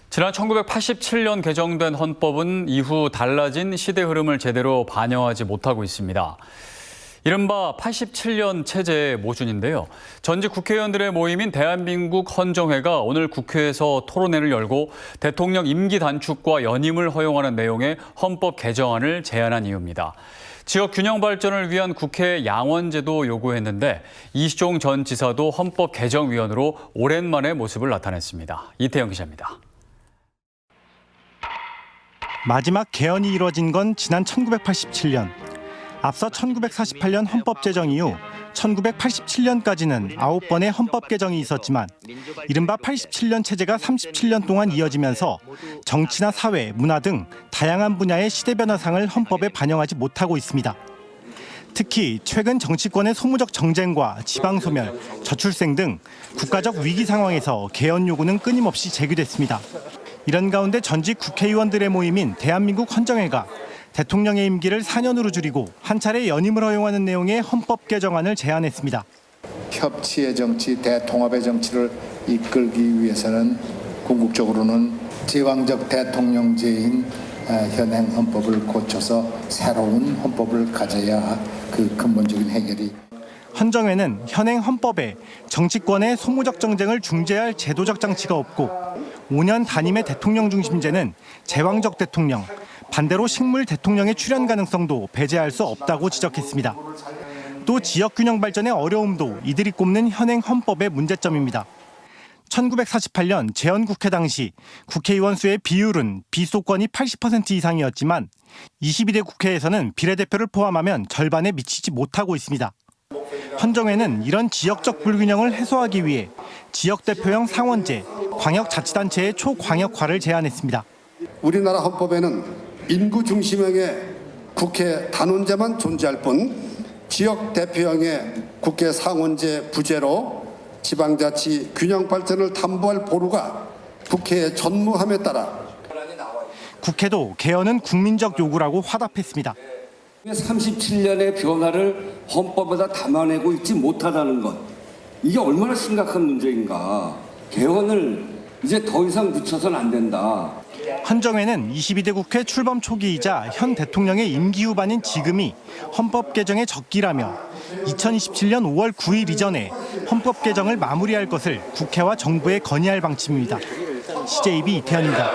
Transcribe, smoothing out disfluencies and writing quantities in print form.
지난 1987년 개정된 헌법은 이후 달라진 시대 흐름을 제대로 반영하지 못하고 있습니다. 이른바 87년 체제의 모순인데요. 전직 국회의원들의 모임인 대한민국 헌정회가 오늘 국회에서 토론회를 열고 대통령 임기 단축과 연임을 허용하는 내용의 헌법 개정안을 제안한 이유입니다. 지역 균형 발전을 위한 국회 양원제도 요구했는데 이시종 전 지사도 헌법 개정위원으로 오랜만에 모습을 나타냈습니다. 이태영 기자입니다. 마지막 개헌이 이뤄진 건 지난 1987년. 앞서 1948년 헌법 제정 이후 1987년까지는 9번의 헌법 개정이 있었지만 이른바 87년 체제가 37년 동안 이어지면서 정치나 사회, 문화 등 다양한 분야의 시대 변화상을 헌법에 반영하지 못하고 있습니다. 특히 최근 정치권의 소모적 정쟁과 지방 소멸, 저출생 등 국가적 위기 상황에서 개헌 요구는 끊임없이 제기됐습니다. 이런 가운데 전직 국회의원들의 모임인 대한민국 헌정회가 대통령의 임기를 4년으로 줄이고 한 차례 연임을 허용하는 내용의 헌법 개정안을 제안했습니다. 협치의 정치, 대통합의 정치를 이끌기 위해서는 궁극적으로는 제왕적 대통령제인 현행 헌법을 고쳐서 새로운 헌법을 가져야 그 근본적인 해결이. 헌정회는 현행 헌법에 정치권의 소모적 정쟁을 중재할 제도적 장치가 없고 5년 단임의 대통령 중심제는 제왕적 대통령, 반대로 식물 대통령의 출현 가능성도 배제할 수 없다고 지적했습니다. 또 지역 균형 발전의 어려움도 이들이 꼽는 현행 헌법의 문제점입니다. 1948년 재헌국회 당시 국회의원 수의 비율은 비속권이 80% 이상이었지만 22대 국회에서는 비례대표를 포함하면 절반에 미치지 못하고 있습니다. 헌정회는 이런 지역적 불균형을 해소하기 위해 지역대표형 상원제, 광역자치단체의 초광역화를 제안했습니다. 우리나라 헌법에는 인구 중심형의 국회 단원제만 존재할 뿐 지역 대표형의 국회 상원제 부재로 지방자치 균형 발전을 담보할 보루가 국회에 전무함에 따라 국회도 개헌은 국민적 요구라고 화답했습니다. 37년의 변화를 헌법에다 담아내고 있지 못하다는 것, 이게 얼마나 심각한 문제인가. 개헌을 이제 더 이상 늦춰서는 안 된다. 헌정회는 22대 국회 출범 초기이자 현 대통령의 임기 후반인 지금이 헌법 개정의 적기라며 2027년 5월 9일 이전에 헌법 개정을 마무리할 것을 국회와 정부에 건의할 방침입니다. CJB 이태현입니다.